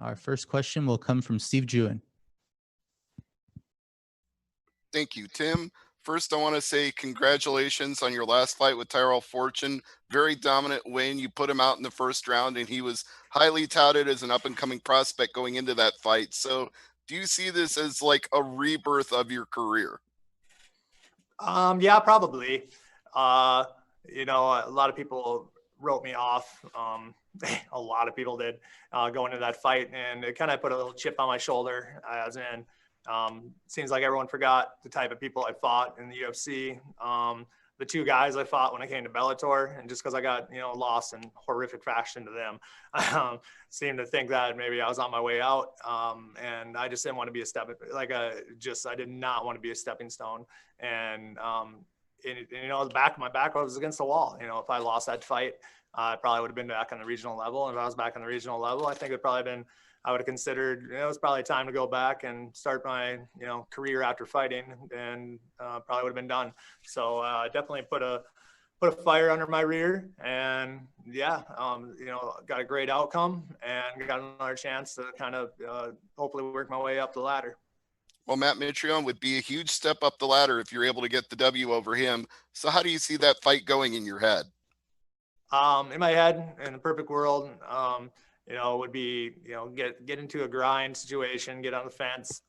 Our first question will come from Steve Jewin. Thank you, Tim. First, I want to say congratulations on your last fight with Tyrell Fortune. Very dominant win. You put him out in the first round, and he was highly touted as an up-and-coming prospect going into that fight. So do you see this as like a rebirth of your career? Yeah, probably. You know, a lot of people wrote me off. A lot of people did going into that fight, and it kind of put a little chip on my shoulder, as in, seems like everyone forgot the type of people I fought in the UFC. The two guys I fought when I came to Bellator, and just because I got, you know, lost in horrific fashion to them, seemed to think that maybe I was on my way out. And I just didn't want to be I did not want to be a stepping stone. And, you know, my back was against the wall. You know, if I lost that fight, I probably would have been back on the regional level. And if I was back on the regional level, I think I would have considered, you know, it was probably time to go back and start my, you know, career after fighting, and probably would have been done. So definitely put a fire under my rear, and yeah, you know, got a great outcome and got another chance to kind of hopefully work my way up the ladder. Well, Matt Mitrione would be a huge step up the ladder if you're able to get the W over him. So how do you see that fight going in your head? In my head, in the perfect world, you know, would be, you know, get into a grind situation, get on the fence,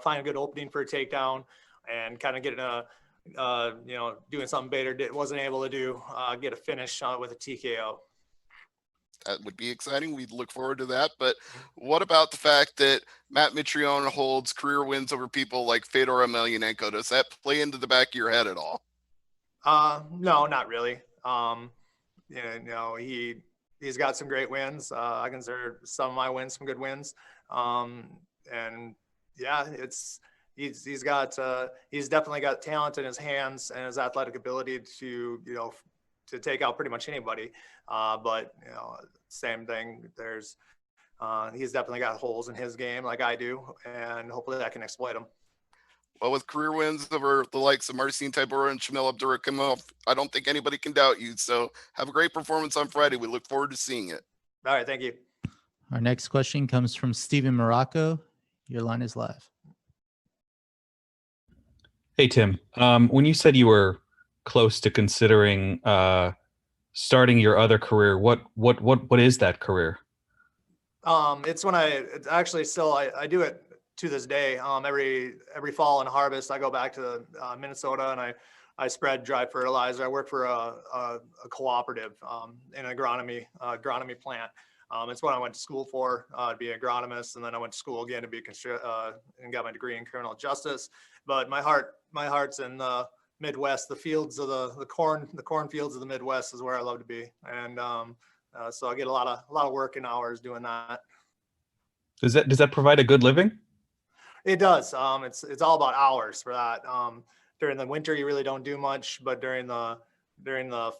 find a good opening for a takedown, and kind of get you know, doing something Bader wasn't able to do, get a finish with a TKO. That would be exciting. We'd look forward to that. But what about the fact that Matt Mitrione holds career wins over people like Fedor Emelianenko? Does that play into the back of your head at all? No, not really. You know, he's got some great wins. I consider some of my wins some good wins. And yeah, he's definitely got talent in his hands and his athletic ability to, you know, to take out pretty much anybody. But you know, same thing. He's definitely got holes in his game like I do, and hopefully I can exploit them. Well, with career wins over the likes of Marcin Tybura and Shamil Abdurakhimov, I don't think anybody can doubt you. So have a great performance on Friday. We look forward to seeing it. All right, thank you. Our next question comes from Steven Morocco. Your line is live. Hey, Tim. When you said you were close to considering starting your other career, what is that career? It's actually still I do it to this day. Every fall and harvest, I go back to Minnesota, and I spread dry fertilizer. I work for a cooperative in an agronomy plant. It's what I went to school for, to be an agronomist, and then I went to school again to be and got my degree in criminal justice. But my heart's in the Midwest. The fields of the cornfields of the Midwest is where I love to be, and so I get a lot of working hours doing that. Does that provide a good living? It does. It's all about hours for that. During the winter, you really don't do much, but during the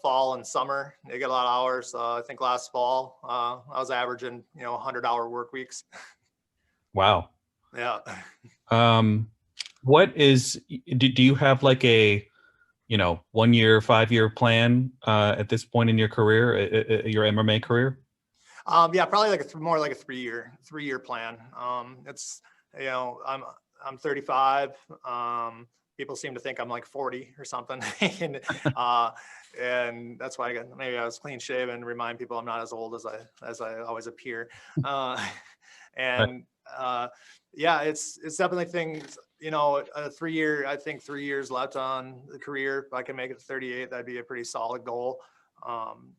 fall and summer, you get a lot of hours. I think last fall, I was averaging, you know, 100-hour work weeks. Wow. Yeah. Do you have like a, you know, 1 year, 5 year plan at this point in your career, your MMA career? Yeah, probably more like a three-year plan. It's, you know, I'm 35. People seem to think I'm like 40 or something, and that's why maybe I was clean shaven, remind people I'm not as old as I always appear. Yeah, it's definitely things. You know, I think 3 years left on the career. If I can make it to 38, that'd be a pretty solid goal.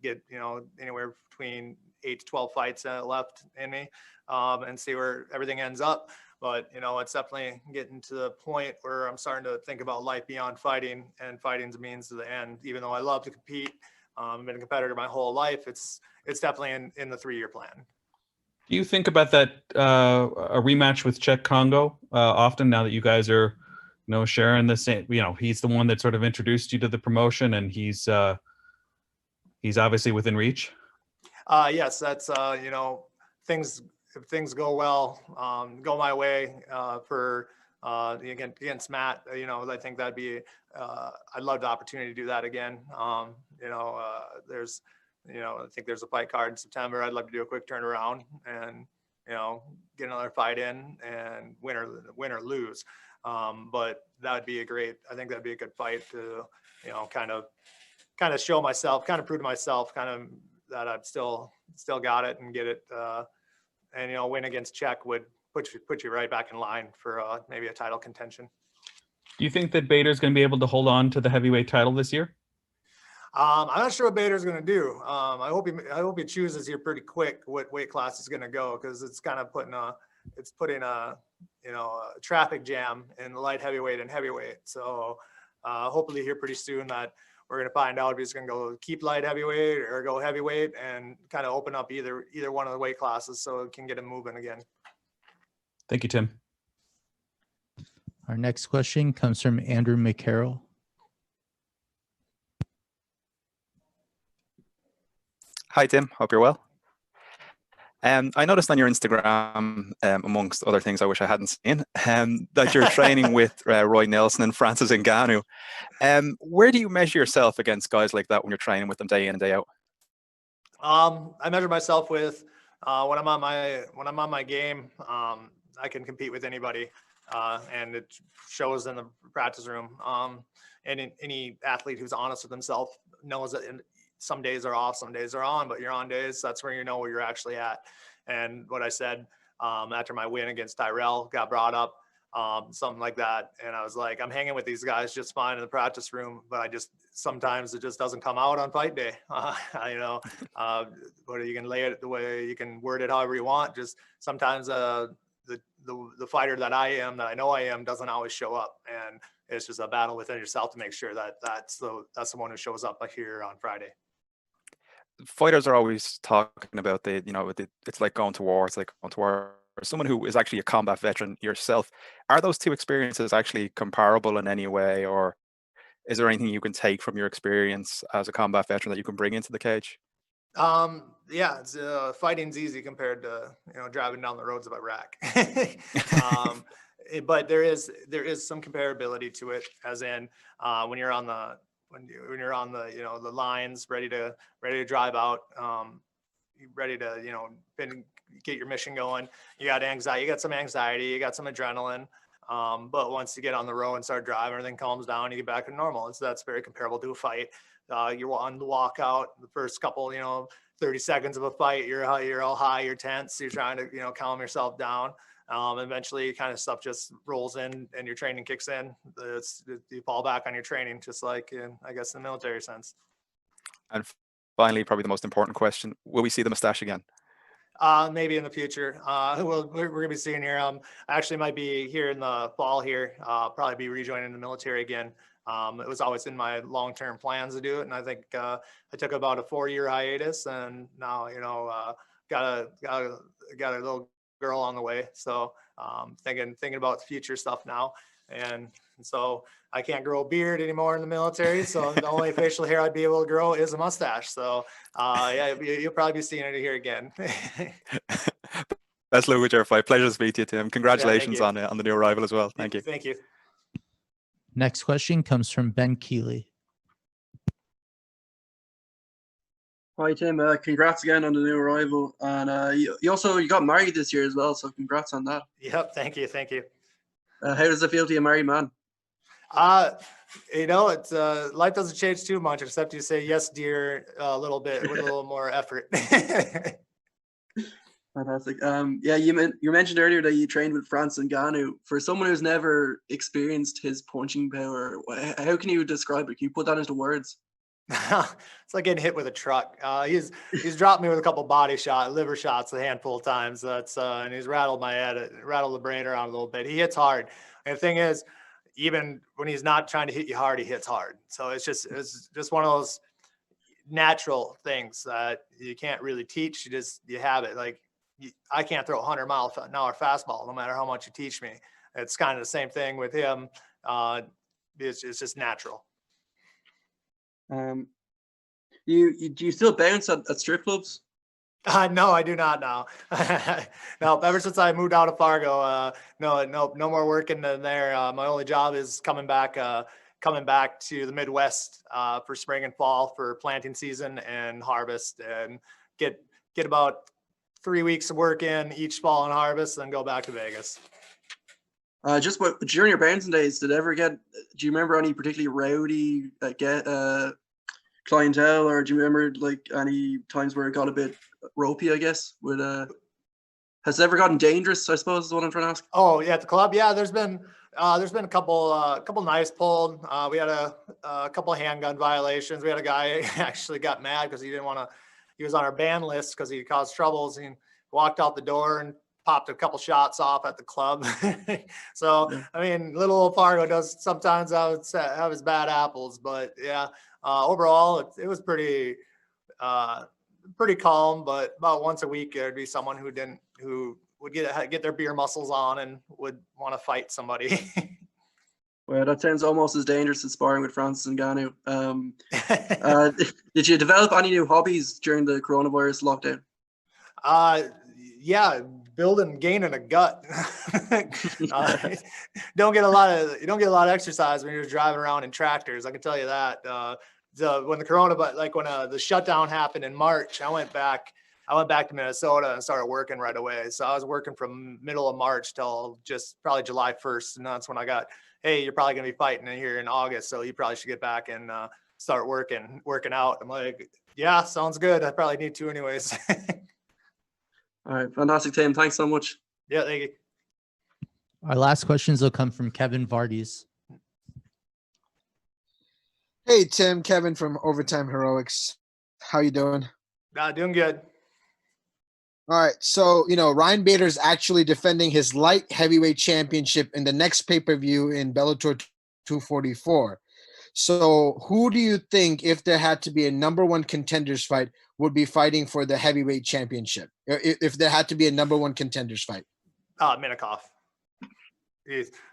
Get, you know, anywhere between 8 to 12 fights left in me, and see where everything ends up. But, you know, it's definitely getting to the point where I'm starting to think about life beyond fighting, and fighting's a means to the end. Even though I love to compete, I've been a competitor my whole life. It's definitely in the 3-year plan. Do you think about that a rematch with Czech Congo often, now that you guys are, you know, sharing the same? You know, he's the one that sort of introduced you to the promotion, and he's obviously within reach. Yes, that's you know, if things go well, go my way for against Matt, you know, I think that'd be I'd love the opportunity to do that again. You know, I think there's a fight card in September. I'd love to do a quick turnaround and, get another fight in and win or lose. But that'd be I think that'd be a good fight to, kind of show myself, kind of prove to myself, kind of that I've still got it and get it. And win against Czech would put you right back in line for maybe a title contention. Do you think that Bader's going to be able to hold on to the heavyweight title this year? I'm not sure what Bader's going to do. I hope he chooses here pretty quick what weight class he's going to go, because it's kind of putting a traffic jam in the light heavyweight and heavyweight. So hopefully here pretty soon that we're going to find out if he's going to go keep light heavyweight or go heavyweight and kind of open up either one of the weight classes so it can get him moving again. Thank you, Tim. Our next question comes from Andrew McCarroll. Hi, Tim. Hope you're well. I noticed on your Instagram, amongst other things I wish I hadn't seen, that you're training with Roy Nelson and Francis Ngannou. Where do you measure yourself against guys like that when you're training with them day in and day out? I measure myself with when I'm on my game. I can compete with anybody, and it shows in the practice room. And any athlete who's honest with himself knows that some days are off, some days are on, but you're on days, that's where you know where you're actually at. And what I said after my win against Tyrell got brought up, something like that. And I was like, I'm hanging with these guys just fine in the practice room, but sometimes it just doesn't come out on fight day. But you can lay it the way, you can word it however you want. Just sometimes the fighter that I know I am, doesn't always show up. And it's just a battle within yourself to make sure that that's the one who shows up here on Friday. Fighters are always talking about it's like going to war. It's like going to war. Someone who is actually a combat veteran yourself, are those two experiences actually comparable in any way, or is there anything you can take from your experience as a combat veteran that you can bring into the cage? Yeah, it's fighting's easy compared to driving down the roads of Iraq. But there is some comparability to it, as in when you're on the the lines, ready to drive out, ready to get your mission going. You got anxiety, you got some adrenaline. But once you get on the road and start driving, everything calms down, you get back to normal. And so that's very comparable to a fight. You're on the walkout, the first couple, 30 seconds of a fight, you're all high, you're tense, you're trying to, calm yourself down. Eventually kind of stuff just rolls in and your training kicks in. You fall back on your training, just like in the military sense. And finally, probably the most important question, will we see the mustache again? Maybe in the future. We're going to be seeing here. I actually might be here in the fall here, probably be rejoining the military again. It was always in my long-term plans to do it. And I think I took about a 4-year hiatus, and now, got a little girl on the way. So thinking about future stuff now. And so I can't grow a beard anymore in the military. So the only facial hair I'd be able to grow is a mustache. So yeah, you'll probably be seeing it here again. Best luck with your fight. Pleasure to speak to you, Tim. Congratulations on the new arrival as well. Thank you. Thank you. Next question comes from Ben Keeley. Hi, Tim. Congrats again on the new arrival. And you got married this year as well, so congrats on that. Yep. Thank you. How does it feel to be a married man? It's life doesn't change too much, except you say yes, dear, a little bit with a little more effort. Fantastic. Yeah, you mentioned earlier that you trained with Francis Ngannou. For someone who's never experienced his punching power, how can you describe it? Can you put that into words? It's like getting hit with a truck. He's dropped me with a couple liver shots a handful of times. And he's rattled my head, rattled the brain around a little bit. He hits hard. And the thing is, even when he's not trying to hit you hard, he hits hard. So it's just one of those natural things that you can't really teach. You have it. Like I can't throw a 100-mile-an-hour fastball, no matter how much you teach me. It's kind of the same thing with him. It's just natural. Do you still bounce at strip clubs? No, I do not now. No, ever since I moved out of Fargo, no more working in there. My only job is coming back to the Midwest for spring and fall for planting season and harvest, and get about 3 weeks of work in each fall and harvest, then go back to Vegas. Just what during your bouncing days, do you remember any particularly rowdy clientele, or do you remember like any times where it got a bit ropey, I guess? Has it ever gotten dangerous, I suppose, is what I'm trying to ask. Oh yeah, at the club. Yeah, there's been a couple knives pulled. We had a couple of handgun violations. We had a guy actually got mad because he was on our ban list because he caused troubles. He walked out the door and popped a couple shots off at the club. So, Yeah. I mean, little old Fargo does sometimes have his bad apples, but yeah, overall it was pretty calm. But about once a week there'd be someone who would get their beer muscles on and would want to fight somebody. Well, that sounds almost as dangerous as sparring with Francis Ngannou. Did you develop any new hobbies during the coronavirus lockdown? Yeah, gaining a gut. You don't get a lot of exercise when you're driving around in tractors. I can tell you that. When the shutdown happened in March, I went back to Minnesota and started working right away. So I was working from middle of March till just probably July 1st. And that's when I got, hey, you're probably going to be fighting in here in August. So you probably should get back and start working out. I'm like, yeah, sounds good. I probably need to anyways. All right, fantastic, Tim. Thanks so much. Yeah, thank you. Our last questions will come from Kevin Vardes. Hey, Tim, Kevin from Overtime Heroics. How you doing? Doing good. All right, so, Ryan Bader's actually defending his light heavyweight championship in the next pay-per-view in Bellator 244. So who do you think, if there had to be a number one contenders fight, would be fighting for the heavyweight championship? If there had to be a number one contenders fight? Minikoff.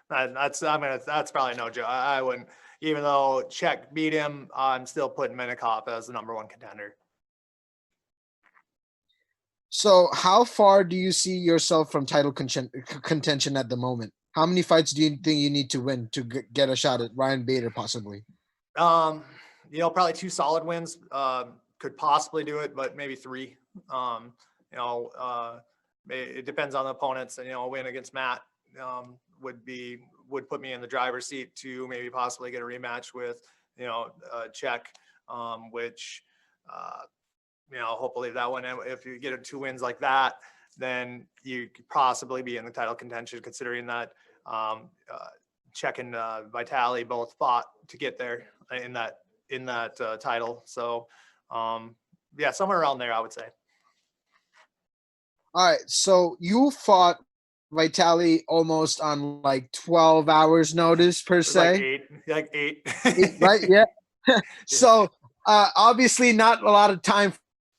That's probably no joke. I wouldn't, even though Czech beat him, I'm still putting Minikoff as the number one contender. So how far do you see yourself from title contention at the moment? How many fights do you think you need to win to get a shot at Ryan Bader possibly? Probably 2 solid wins could possibly do it, but maybe 3. It depends on the opponents, and a win against Matt would put me in the driver's seat to maybe possibly get a rematch with Czech, which hopefully that one, if you get 2 wins like that, then you could possibly be in the title contention, considering that Czech and Vitali both fought to get there in that title. So yeah, somewhere around there, I would say. All right, so you fought Vitali almost on like 12 hours notice per se. Like eight. Right? Yeah. So obviously not a lot of time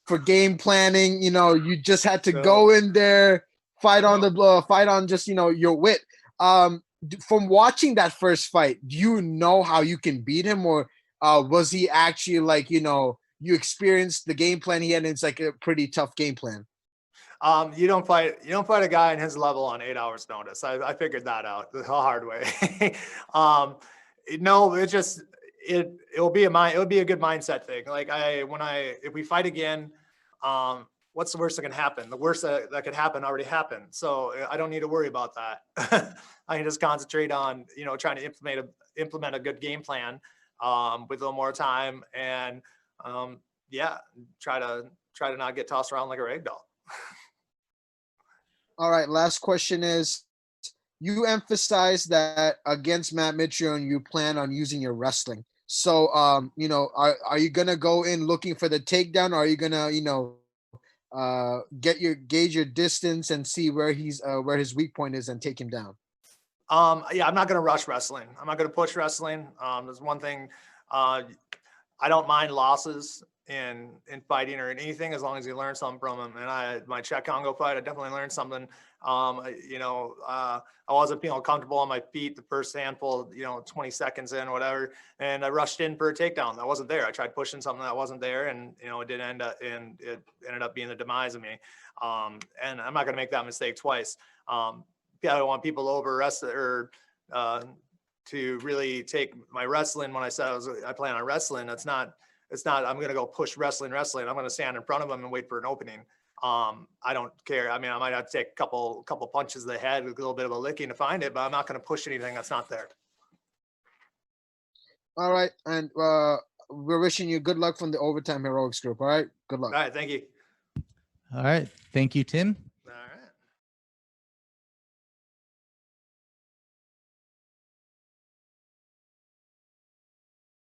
for game planning. You just had to go in there, fight on just your wit. From watching that first fight, do you know how you can beat him, or was he actually like you experienced the game plan he had, and it's like a pretty tough game plan? You don't fight a guy in his level on 8 hours notice. I figured that out the hard way. No, it'll be a good mindset thing. Like if we fight again, what's the worst that can happen? The worst that could happen already happened. So I don't need to worry about that. I can just concentrate on, trying to implement a good game plan, with a little more time, and try to not get tossed around like a rag doll. All right. Last question is, you emphasize that against Matt Mitrione, you plan on using your wrestling. So, are you going to go in looking for the takedown, or are you going to, gauge your distance and see where his weak point is and take him down? I'm not going to rush wrestling. I'm not going to push wrestling. There's one thing, I don't mind losses in fighting or in anything, as long as you learn something from them. And my Czech Congo fight, I definitely learned something. I wasn't feeling comfortable on my feet the first handful, 20 seconds in, whatever. And I rushed in for a takedown that wasn't there. I tried pushing something that wasn't there, and, it didn't it ended up being the demise of me. And I'm not going to make that mistake twice. I don't want people to overrest or, to really take my wrestling. When I said I plan on wrestling, it's not, I'm going to go push wrestling. I'm going to stand in front of them and wait for an opening. I don't care. I mean, I might have to take a couple punches to the head with a little bit of a licking to find it, but I'm not going to push anything that's not there. All right, and we're wishing you good luck from the Overtime Heroics group. All right, good luck. All right, thank you. All right. Thank you, Tim.